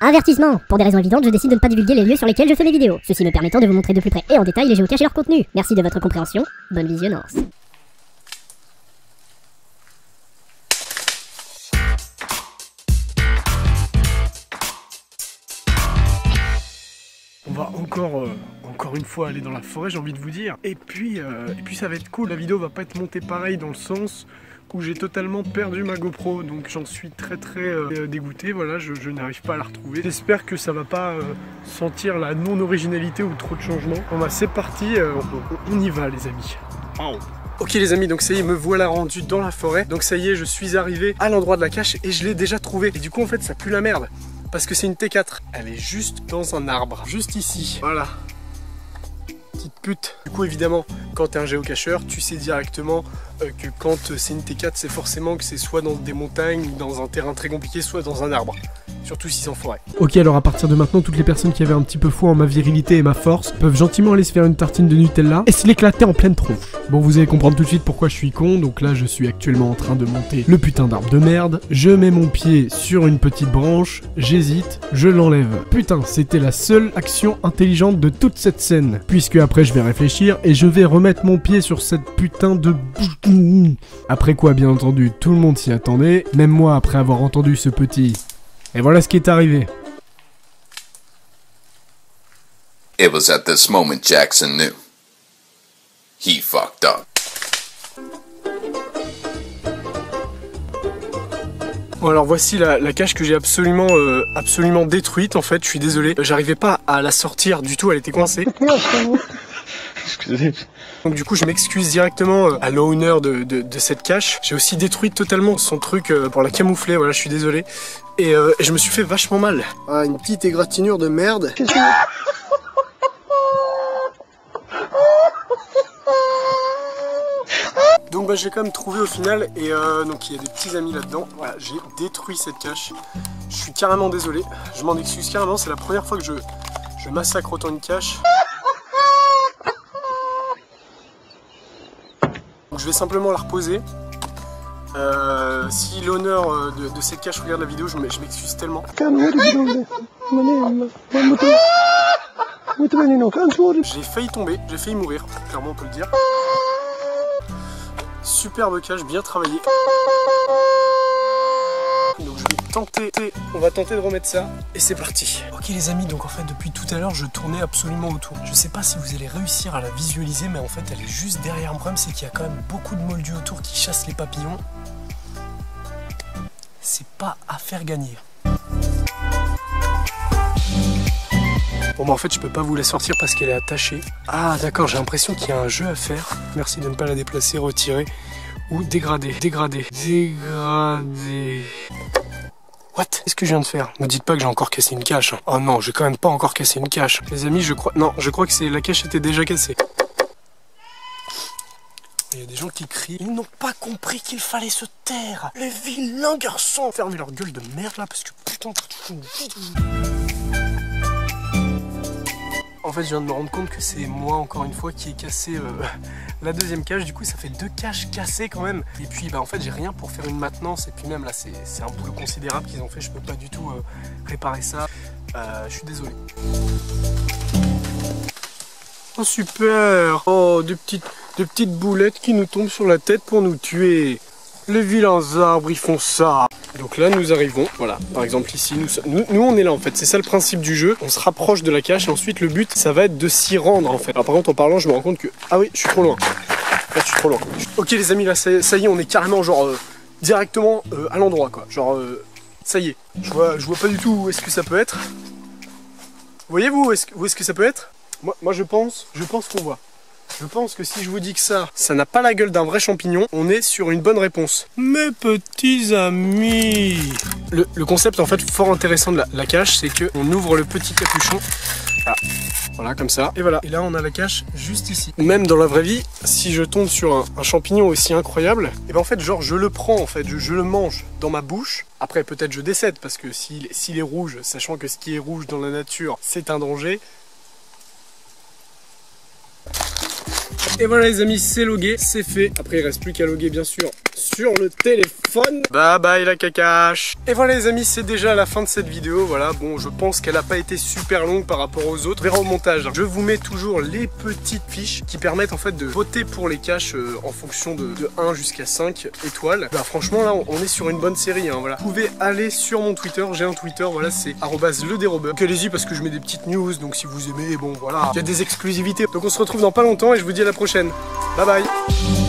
Avertissement! Pour des raisons évidentes, je décide de ne pas divulguer les lieux sur lesquels je fais mes vidéos, ceci me permettant de vous montrer de plus près et en détail les géocaches et leur contenu. Merci de votre compréhension, bonne visionnance. On va encore une fois aller dans la forêt, j'ai envie de vous dire. Et puis ça va être cool, la vidéo va pas être montée pareil dans le sens où j'ai totalement perdu ma GoPro, donc j'en suis très dégoûté, voilà, je n'arrive pas à la retrouver. J'espère que ça va pas sentir la non-originalité ou trop de changements. Bon bah c'est parti, on y va les amis. Wow. Ok les amis, donc ça y est, me voilà rendu dans la forêt. Donc ça y est, je suis arrivé à l'endroit de la cache et je l'ai déjà trouvé. Et du coup en fait ça pue la merde, parce que c'est une T4. Elle est juste dans un arbre, juste ici, voilà. Petite pute. Du coup évidemment, quand t'es un géocacheur, tu sais directement que quand c'est une T4, c'est forcément que c'est soit dans des montagnes, dans un terrain très compliqué, soit dans un arbre. Surtout si c'est en forêt. Ok, alors à partir de maintenant, toutes les personnes qui avaient un petit peu foi en ma virilité et ma force peuvent gentiment aller se faire une tartine de Nutella et se l'éclater en pleine tronche. Bon, vous allez comprendre tout de suite pourquoi je suis con. Donc là, je suis actuellement en train de monter le putain d'arbre de merde. Je mets mon pied sur une petite branche, j'hésite, je l'enlève. Putain, c'était la seule action intelligente de toute cette scène. Puisque après, je vais réfléchir et je vais remettre mon pied sur cette putain de... Après quoi, bien entendu, tout le monde s'y attendait. Même moi, après avoir entendu ce petit... Et voilà ce qui est arrivé. It was at this moment Jackson knew. He fucked up. Bon alors voici la cache que j'ai absolument détruite en fait, je suis désolé. J'arrivais pas à la sortir du tout, elle était coincée. Excusez. Donc du coup je m'excuse directement à l'owner de cette cache. J'ai aussi détruit totalement son truc pour la camoufler, voilà, je suis désolé. Et je me suis fait vachement mal. Ah, une petite égratignure de merde. Donc bah j'ai quand même trouvé au final et donc il y a des petits amis là-dedans. Voilà, j'ai détruit cette cache. Je suis carrément désolé, je m'en excuse carrément, c'est la première fois que je massacre autant une cache. Donc je vais simplement la reposer. Si l'honneur de cette cache regarde la vidéo, je m'excuse tellement. J'ai failli tomber, j'ai failli mourir, clairement on peut le dire. Superbe cache, bien travaillé. Donc je vais tenter, on va tenter de remettre ça et c'est parti. Ok les amis, donc en fait depuis tout à l'heure je tournais absolument autour. Je sais pas si vous allez réussir à la visualiser, mais en fait elle est juste derrière. Le problème c'est qu'il y a quand même beaucoup de moldus autour qui chassent les papillons. C'est pas à faire gagner. Bon bah en fait je peux pas vous la sortir parce qu'elle est attachée. Ah d'accord, j'ai l'impression qu'il y a un jeu à faire. Merci de ne pas la déplacer, retirer ou dégrader. Dégrader. What? Qu'est-ce que je viens de faire? Ne dites pas que j'ai encore cassé une cache. Oh non, j'ai quand même pas encore cassé une cache. Les amis, je crois... Non, je crois que la cache était déjà cassée. Il y a des gens qui crient. Ils n'ont pas compris qu'il fallait se taire. Les vilains garçons. Fermez leur gueule de merde là parce que putain... En fait, je viens de me rendre compte que c'est moi, encore une fois, qui ai cassé la deuxième cache. Du coup, ça fait 2 caches cassées quand même. Et puis, bah, en fait, j'ai rien pour faire une maintenance. Et puis même, là, c'est un boulot considérable qu'ils ont fait. Je peux pas du tout réparer ça. Je suis désolé. Oh, super! Oh, des petites boulettes qui nous tombent sur la tête pour nous tuer. Les vilains arbres, ils font ça. Donc là, nous arrivons, voilà, par exemple ici, nous on est là en fait, c'est ça le principe du jeu. On se rapproche de la cache et ensuite le but, ça va être de s'y rendre en fait. Alors par contre, en parlant, je me rends compte que, ah oui, je suis trop loin. Là, je suis trop loin. Ok les amis, là, ça y est, on est carrément genre directement à l'endroit quoi. Genre, ça y est, je vois pas du tout où est-ce que ça peut être. Voyez-vous où est-ce que ça peut être? Moi je pense qu'on voit. Je pense que si je vous dis que ça n'a pas la gueule d'un vrai champignon, on est sur une bonne réponse. Mes petits amis. Le concept en fait fort intéressant de la cache, c'est qu'on ouvre le petit capuchon. Voilà, comme ça. Et voilà. Et là on a la cache juste ici. Même dans la vraie vie, si je tombe sur un champignon aussi incroyable, et ben en fait genre je le prends en fait, je le mange dans ma bouche. Après peut-être je décède parce que s'il est rouge, sachant que ce qui est rouge dans la nature, c'est un danger. Et voilà les amis, c'est logué, c'est fait. Après il reste plus qu'à loguer bien sûr sur le téléphone. Bye bye la cacache. Et voilà les amis, c'est déjà la fin de cette vidéo. Voilà, bon je pense qu'elle n'a pas été super longue par rapport aux autres. On verra au montage. Je vous mets toujours les petites fiches qui permettent en fait de voter pour les caches en fonction de 1 jusqu'à 5 étoiles. Bah franchement là on est sur une bonne série hein, voilà. Vous pouvez aller sur mon Twitter, j'ai un Twitter, voilà c'est @ledérobeur. Donc allez-y parce que je mets des petites news, donc si vous aimez, bon voilà, il y a des exclusivités. Donc on se retrouve dans pas longtemps et je vous dis à la prochaine. Bye bye.